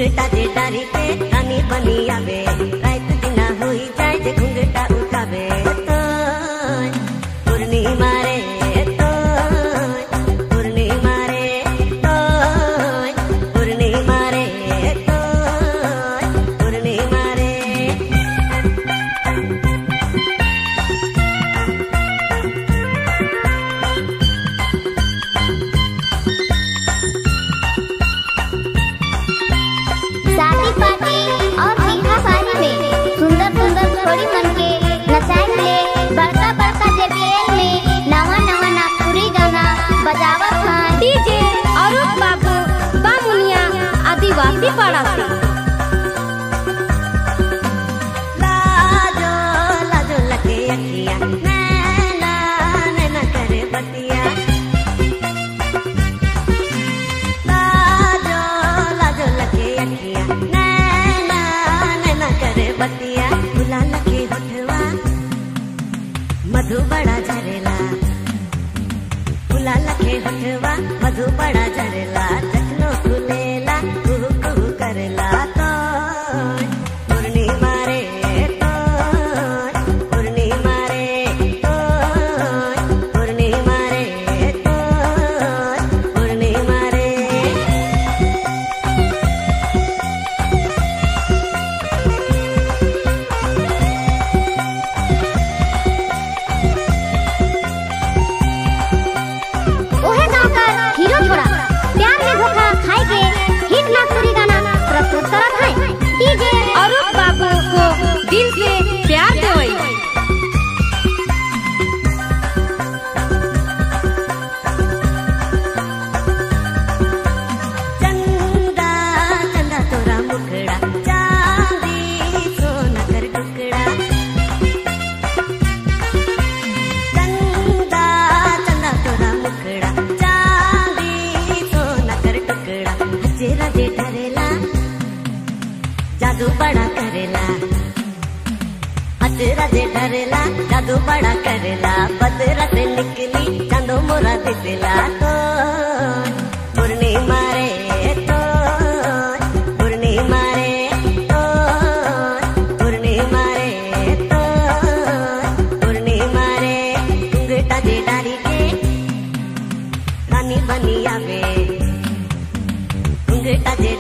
घुंघटा जे डारी के रानी बनी आवे रात दिना होई जाए जे घुंघटा उठावे पूर्णिमा रे पूर्णिमा रे पूर्णिमा रे पूर्णिमा रे शादी पार्टी और बिहा बारी में सुंदर सुंदर छोरी मन के नचाए ले बड़का बड़का जेबीएल में नवा नवा नागपुरी गाना बजावत हन डीजे अरूप बाबू बामुनिया आदिवासी पाड़ा से। लाजो लाजो लगे अखियां नैना नैना करे बतिया लाजो लाजो लगे अखियां नैना नैना करे बतिया फुला लगे होठवा मधु बड़ा झरेला फुला लगे होठवा मधु बड़ा झरेला जखनो खुलेला कुहू कुहू करेला तो पूर्णिमा रे पूर्णिमा रे पूर्णिमा रे पूर्णिमा रे ओहे गांव का हीरो छोरा प्यार में धोखा खाए के हिट नागपुरी गाना प्रस्तुत करत है डीजे अरूप बाबू को दिल से प्यार देवई। चंदा चंदा तोरा मुखड़ा चांदी सोना कर टुकड़ा चंदा चंदा तोरा मुखड़ा चांदी सोना कर टुकड़ा हजेरा जे डरेला जादू बड़ा करेला हजेरा जे डरेला जादू बड़ा करेला बदरा से निकली चांदो मोरा दिसला तो पूर्णिमा रे पूर्णिमा रे पूर्णिमा रे पूर्णिमा रे घुंघटा जे डारी के रानी बनी आवे घुंघटा जे